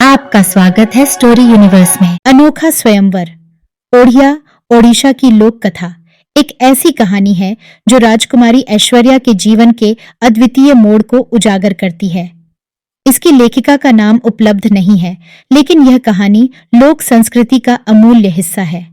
आपका स्वागत है स्टोरी यूनिवर्स में। अनोखा स्वयंवर। ओडिया ओडिशा की लोक कथा एक ऐसी कहानी है जो राजकुमारी ऐश्वर्या के जीवन के अद्वितीय मोड़ को उजागर करती है। इसकी लेखिका का नाम उपलब्ध नहीं है, लेकिन यह कहानी लोक संस्कृति का अमूल्य हिस्सा है।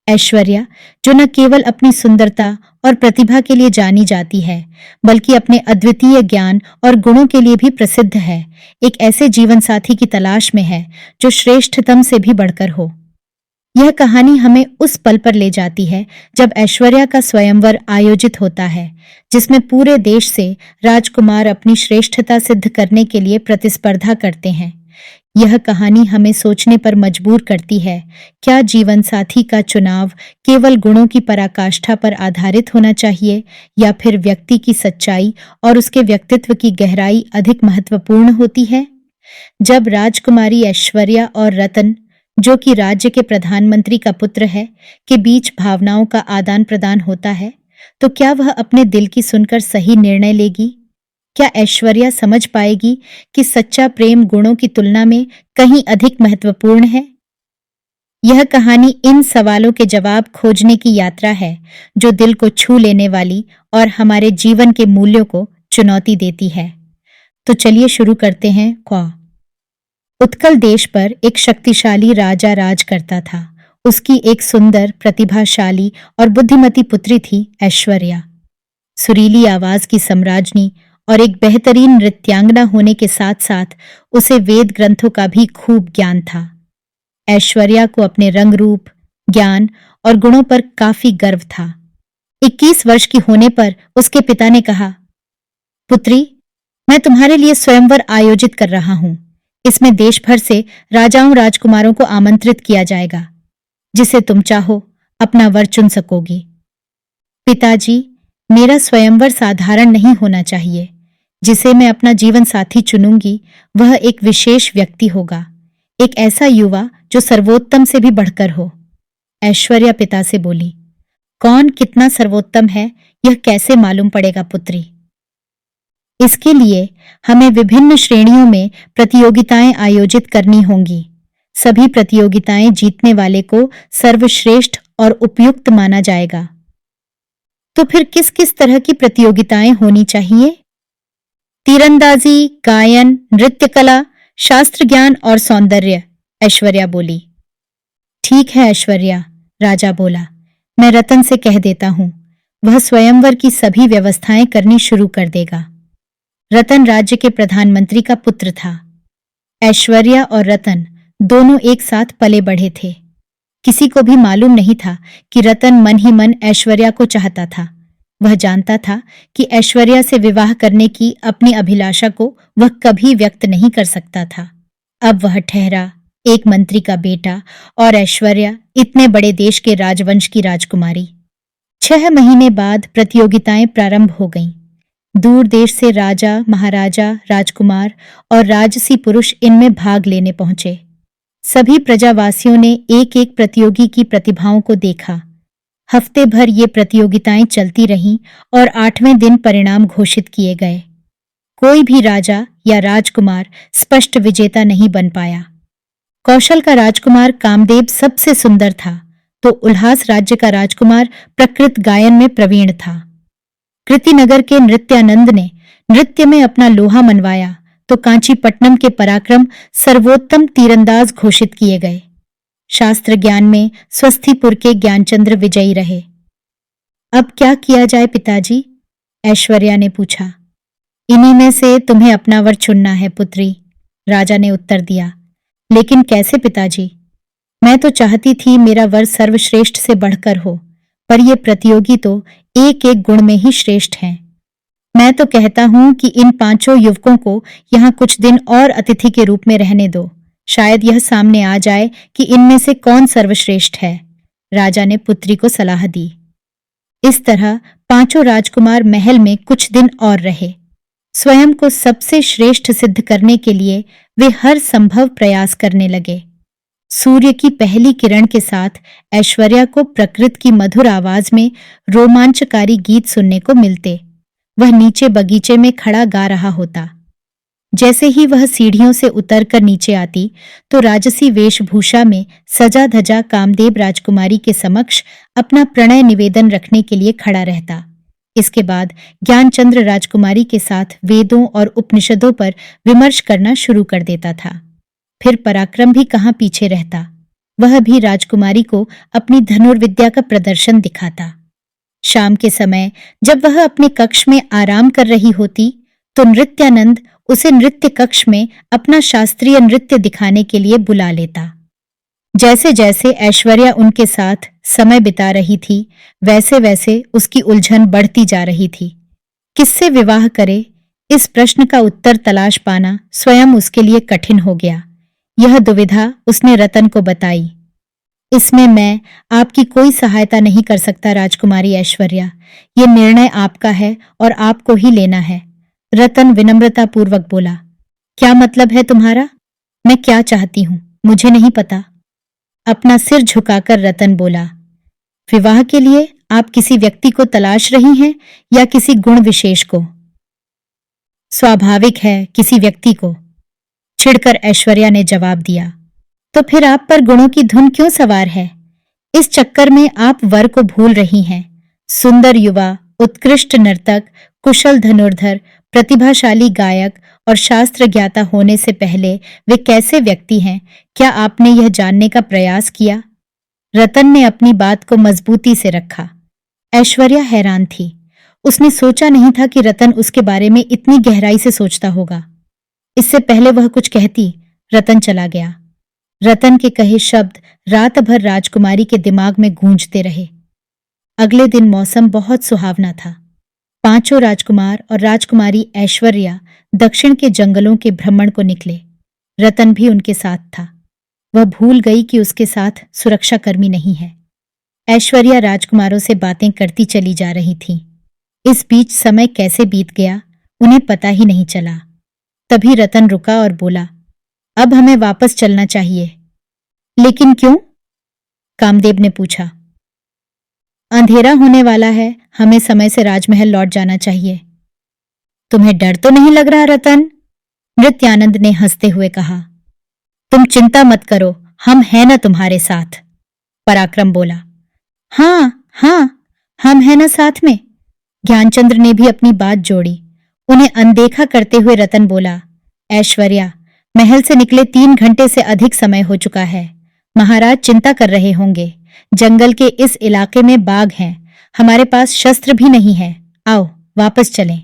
ऐश्वर्या, जो न केवल अपनी सुंदरता और प्रतिभा के लिए जानी जाती है, बल्कि अपने अद्वितीय ज्ञान और गुणों के लिए भी प्रसिद्ध है, एक ऐसे जीवन साथी की तलाश में है जो श्रेष्ठतम से भी बढ़कर हो। यह कहानी हमें उस पल पर ले जाती है जब ऐश्वर्या का स्वयंवर आयोजित होता है, जिसमें पूरे देश से राजकुमार अपनी श्रेष्ठता सिद्ध करने के लिए प्रतिस्पर्धा करते हैं। यह कहानी हमें सोचने पर मजबूर करती है, क्या जीवन साथी का चुनाव केवल गुणों की पराकाष्ठा पर आधारित होना चाहिए, या फिर व्यक्ति की सच्चाई और उसके व्यक्तित्व की गहराई अधिक महत्वपूर्ण होती है? जब राजकुमारी ऐश्वर्या और रतन, जो कि राज्य के प्रधानमंत्री का पुत्र है, के बीच भावनाओं का आदान प्रदान होता है, तो क्या वह अपने दिल की सुनकर सही निर्णय लेगी? क्या ऐश्वर्या समझ पाएगी कि सच्चा प्रेम गुणों की तुलना में कहीं अधिक महत्वपूर्ण है? यह कहानी इन सवालों के जवाब खोजने की यात्रा है, जो दिल को छू लेने वाली और हमारे जीवन के मूल्यों को चुनौती देती है। तो चलिए शुरू करते हैं। उत्कल देश पर एक शक्तिशाली राजा राज करता था। उसकी एक सुंदर, प्रतिभाशाली और बुद्धिमती पुत्री थी ऐश्वर्या। सुरीली आवाज की सम्राज्ञी और एक बेहतरीन नृत्यांगना होने के साथ साथ उसे वेद ग्रंथों का भी खूब ज्ञान था। ऐश्वर्या को अपने रंग रूप, ज्ञान और गुणों पर काफी गर्व था। 21 वर्ष की होने पर उसके पिता ने कहा, पुत्री, मैं तुम्हारे लिए स्वयंवर आयोजित कर रहा हूं। इसमें देश भर से राजाओं राजकुमारों को आमंत्रित किया जाएगा। जिसे तुम चाहो अपना वर चुन सकोगी। पिताजी, मेरा स्वयंवर साधारण नहीं होना चाहिए। जिसे मैं अपना जीवन साथी चुनूंगी वह एक विशेष व्यक्ति होगा, एक ऐसा युवा जो सर्वोत्तम से भी बढ़कर हो। ऐश्वर्या पिता से बोली, कौन कितना सर्वोत्तम है यह कैसे मालूम पड़ेगा पुत्री? इसके लिए हमें विभिन्न श्रेणियों में प्रतियोगिताएं आयोजित करनी होंगी। सभी प्रतियोगिताएं जीतने वाले को सर्वश्रेष्ठ और उपयुक्त माना जाएगा। तो फिर किस किस तरह की प्रतियोगिताएं होनी चाहिए? तीरंदाजी, गायन, नृत्य कला, शास्त्र ज्ञान और सौंदर्य, ऐश्वर्या बोली। ठीक है ऐश्वर्या, राजा बोला, मैं रतन से कह देता हूं, वह स्वयंवर की सभी व्यवस्थाएं करनी शुरू कर देगा। रतन राज्य के प्रधानमंत्री का पुत्र था। ऐश्वर्या और रतन दोनों एक साथ पले बढ़े थे। किसी को भी मालूम नहीं था कि रतन मन ही मन ऐश्वर्या को चाहता था। वह जानता था कि ऐश्वर्या से विवाह करने की अपनी अभिलाषा को वह कभी व्यक्त नहीं कर सकता था। अब वह ठहरा एक मंत्री का बेटा और ऐश्वर्या इतने बड़े देश के राजवंश की राजकुमारी। 6 महीने बाद प्रतियोगिताएं प्रारंभ हो गईं। दूर देश से राजा, महाराजा, राजकुमार और राजसी पुरुष इनमें भाग लेने पहुंचे। सभी प्रजावासियों ने एक एक प्रतियोगी की प्रतिभाओं को देखा। हफ्ते भर ये प्रतियोगिताएं चलती रहीं और 8वें दिन परिणाम घोषित किए गए। कोई भी राजा या राजकुमार स्पष्ट विजेता नहीं बन पाया। कौशल का राजकुमार कामदेव सबसे सुंदर था, तो उल्हास राज्य का राजकुमार प्रकृत गायन में प्रवीण था। कृतिनगर के नृत्यानंद ने नृत्य में अपना लोहा मनवाया, तो कांचीपट्टनम के पराक्रम सर्वोत्तम तीरंदाज घोषित किए गए। शास्त्र ज्ञान में स्वस्थीपुर के ज्ञानचंद्र विजयी रहे। अब क्या किया जाए पिताजी? ऐश्वर्या ने पूछा। इन्हीं में से तुम्हें अपना वर चुनना है पुत्री, राजा ने उत्तर दिया। लेकिन कैसे पिताजी? मैं तो चाहती थी मेरा वर सर्वश्रेष्ठ से बढ़कर हो, पर ये प्रतियोगी तो एक एक गुण में ही श्रेष्ठ हैं। मैं तो कहता हूं कि इन 5 युवकों को यहाँ कुछ दिन और अतिथि के रूप में रहने दो। शायद यह सामने आ जाए कि इनमें से कौन सर्वश्रेष्ठ है, राजा ने पुत्री को सलाह दी। इस तरह 5 राजकुमार महल में कुछ दिन और रहे। स्वयं को सबसे श्रेष्ठ सिद्ध करने के लिए वे हर संभव प्रयास करने लगे। सूर्य की पहली किरण के साथ ऐश्वर्या को प्रकृति की मधुर आवाज में रोमांचकारी गीत सुनने को मिलते। वह नीचे बगीचे में खड़ा गा रहा होता। जैसे ही वह सीढ़ियों से उतरकर नीचे आती तो राजसी वेशभूषा में सजा धजा कामदेव राजकुमारी के समक्ष अपना प्रणय निवेदन रखने के लिए खड़ा रहता। इसके बाद ज्ञानचंद्र राजकुमारी के साथ वेदों और उपनिषदों पर विमर्श करना शुरू कर देता था। फिर पराक्रम भी कहाँ पीछे रहता, वह भी राजकुमारी को अपनी धनुर्विद्या का प्रदर्शन दिखाता। शाम के समय जब वह अपने कक्ष में आराम कर रही होती तो नृत्यानंद उसे नृत्य कक्ष में अपना शास्त्रीय नृत्य दिखाने के लिए बुला लेता। जैसे जैसे ऐश्वर्या उनके साथ समय बिता रही थी वैसे वैसे उसकी उलझन बढ़ती जा रही थी। किससे विवाह करे, इस प्रश्न का उत्तर तलाश पाना स्वयं उसके लिए कठिन हो गया। यह दुविधा उसने रतन को बताई। इसमें मैं आपकी कोई सहायता नहीं कर सकता राजकुमारी ऐश्वर्या, ये निर्णय आपका है और आपको ही लेना है। रतन विनम्रतापूर्वक बोला। क्या मतलब है तुम्हारा? मैं क्या चाहती हूं मुझे नहीं पता। अपना सिर झुकाकर रतन बोला। विवाह के लिए आप किसी व्यक्ति को तलाश रही हैं या किसी गुण विशेष को? स्वाभाविक है, किसी व्यक्ति को, चिढ़कर ऐश्वर्या ने जवाब दिया। तो फिर आप पर गुणों की धुन क्यों सवार है? इस चक्कर में आप वर को भूल रही हैं। सुंदर युवा, उत्कृष्ट नर्तक, कुशल धनुर्धर, प्रतिभाशाली गायक और शास्त्र ज्ञाता होने से पहले वे कैसे व्यक्ति हैं, क्या आपने यह जानने का प्रयास किया? रतन ने अपनी बात को मजबूती से रखा। ऐश्वर्या हैरान थी। उसने सोचा नहीं था कि रतन उसके बारे में इतनी गहराई से सोचता होगा। इससे पहले वह कुछ कहती, रतन चला गया। रतन के कहे शब्द रात भर राजकुमारी के दिमाग में गूंजते रहे। अगले दिन मौसम बहुत सुहावना था। पांचों राजकुमार और राजकुमारी ऐश्वर्या दक्षिण के जंगलों के भ्रमण को निकले। रतन भी उनके साथ था। वह भूल गई कि उसके साथ सुरक्षाकर्मी नहीं है। ऐश्वर्या राजकुमारों से बातें करती चली जा रही थी। इस बीच समय कैसे बीत गया उन्हें पता ही नहीं चला। तभी रतन रुका और बोला, अब हमें वापस चलना चाहिए। लेकिन क्यों? कामदेव ने पूछा। अंधेरा होने वाला है, हमें समय से राजमहल लौट जाना चाहिए। तुम्हें डर तो नहीं लग रहा रतन? नृत्यानंद ने हंसते हुए कहा। तुम चिंता मत करो, हम हैं ना तुम्हारे साथ, पराक्रम बोला। हाँ हाँ, हम हैं ना साथ में, ज्ञानचंद्र ने भी अपनी बात जोड़ी। उन्हें अनदेखा करते हुए रतन बोला, ऐश्वर्या, महल से निकले 3 घंटे से अधिक समय हो चुका है। महाराज चिंता कर रहे होंगे। जंगल के इस इलाके में बाघ हैं, हमारे पास शस्त्र भी नहीं है। आओ वापस चलें।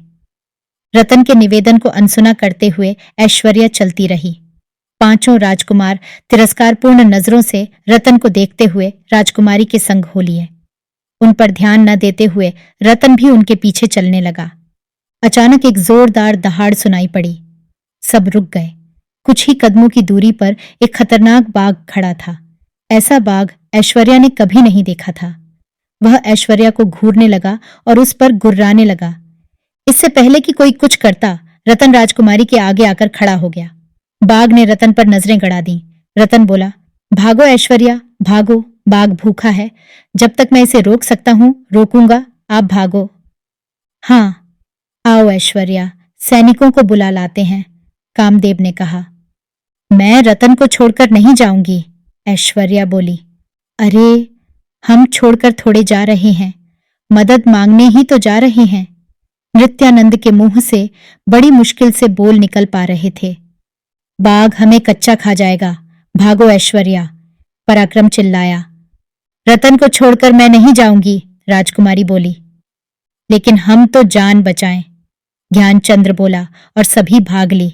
रतन के निवेदन को अनसुना करते हुए ऐश्वर्या चलती रही। पांचों राजकुमार तिरस्कारपूर्ण नजरों से रतन को देखते हुए राजकुमारी के संग हो लिए। उन पर ध्यान न देते हुए रतन भी उनके पीछे चलने लगा। अचानक एक जोरदार दहाड़ सुनाई पड़ी। सब रुक गए। कुछ ही कदमों की दूरी पर एक खतरनाक बाघ खड़ा था। ऐसा बाघ ऐश्वर्या ने कभी नहीं देखा था। वह ऐश्वर्या को घूरने लगा और उस पर गुर्राने लगा। इससे पहले कि कोई कुछ करता, रतन राजकुमारी के आगे आकर खड़ा हो गया। बाघ ने रतन पर नजरें गड़ा दी। रतन बोला, भागो ऐश्वर्या, भागो, बाघ भूखा है। जब तक मैं इसे रोक सकता हूं रोकूंगा, आप भागो। हाँ, आओ ऐश्वर्या, सैनिकों को बुला लाते हैं, कामदेव ने कहा। मैं रतन को छोड़कर नहीं जाऊंगी, ऐश्वर्या बोली। अरे, हम छोड़कर थोड़े जा रहे हैं, मदद मांगने ही तो जा रहे हैं। नृत्यानंद के मुंह से बड़ी मुश्किल से बोल निकल पा रहे थे। बाघ हमें कच्चा खा जाएगा, भागो ऐश्वर्या, पराक्रम चिल्लाया। रतन को छोड़कर मैं नहीं जाऊंगी, राजकुमारी बोली। लेकिन हम तो जान बचाएं, ज्ञानचंद्र बोला और सभी भाग ली।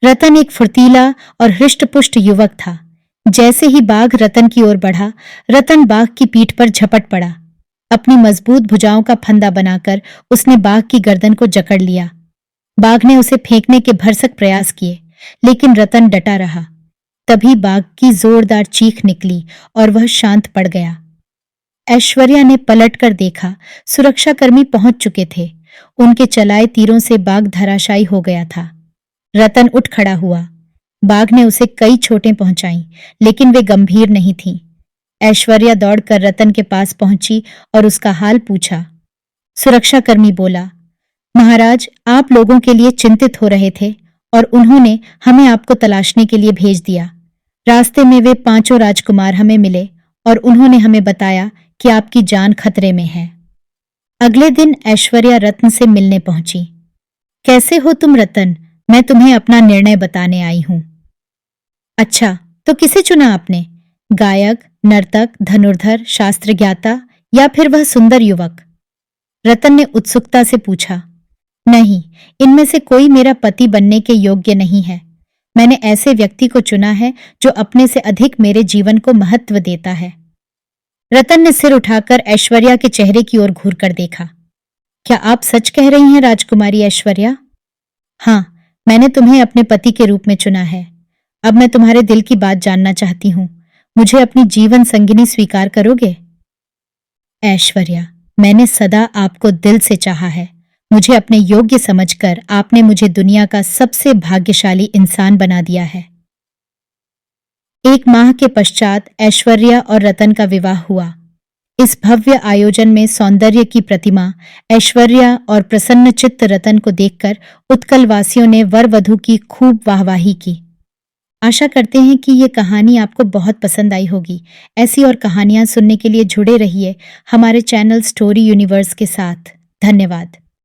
रतन एक फुर्तीला और हृष्टपुष्ट युवक था। जैसे ही बाघ रतन की ओर बढ़ा, रतन बाघ की पीठ पर झपट पड़ा। अपनी मजबूत भुजाओं का फंदा बनाकर उसने बाघ की गर्दन को जकड़ लिया। बाघ ने उसे फेंकने के भरसक प्रयास किए, लेकिन रतन डटा रहा। तभी बाघ की जोरदार चीख निकली और वह शांत पड़ गया। ऐश्वर्या ने पलटकर देखा, सुरक्षाकर्मी पहुंच चुके थे। उनके चलाए तीरों से बाघ धराशायी हो गया था। रतन उठ खड़ा हुआ। बाघ ने उसे कई चोटें पहुंचाईं, लेकिन वे गंभीर नहीं थीं। ऐश्वर्या दौड़कर रतन के पास पहुंची और उसका हाल पूछा। सुरक्षाकर्मी बोला, महाराज, आप लोगों के लिए चिंतित हो रहे थे और उन्होंने हमें आपको तलाशने के लिए भेज दिया। रास्ते में वे 5 राजकुमार हमें मिले और उन्होंने हमें बताया कि आपकी जान खतरे में है। अगले दिन ऐश्वर्या रत्न से मिलने पहुंची। कैसे हो तुम रतन? मैं तुम्हें अपना निर्णय बताने आई हूं। अच्छा, तो किसे चुना आपने? गायक, नर्तक, धनुर्धर, शास्त्र ज्ञाता या फिर वह सुंदर युवक? रतन ने उत्सुकता से पूछा। नहीं, इनमें से कोई मेरा पति बनने के योग्य नहीं है। मैंने ऐसे व्यक्ति को चुना है जो अपने से अधिक मेरे जीवन को महत्व देता है। रतन ने सिर उठाकर ऐश्वर्या के चेहरे की ओर घूरकर देखा। क्या आप सच कह रही हैं राजकुमारी ऐश्वर्या? हाँ, मैंने तुम्हें अपने पति के रूप में चुना है। अब मैं तुम्हारे दिल की बात जानना चाहती हूँ। मुझे अपनी जीवन संगिनी स्वीकार करोगे? ऐश्वर्या, मैंने सदा आपको दिल से चाहा है। मुझे अपने योग्य समझकर आपने मुझे दुनिया का सबसे भाग्यशाली इंसान बना दिया है। 1 माह के पश्चात ऐश्वर्या और रतन का विवाह हुआ। इस भव्य आयोजन में सौंदर्य की प्रतिमा ऐश्वर्या और प्रसन्नचित्त रतन को देखकर उत्कलवासियों ने वर वधू की खूब वाहवाही की। आशा करते हैं कि ये कहानी आपको बहुत पसंद आई होगी। ऐसी और कहानियां सुनने के लिए जुड़े रहिए हमारे चैनल स्टोरी यूनिवर्स के साथ। धन्यवाद।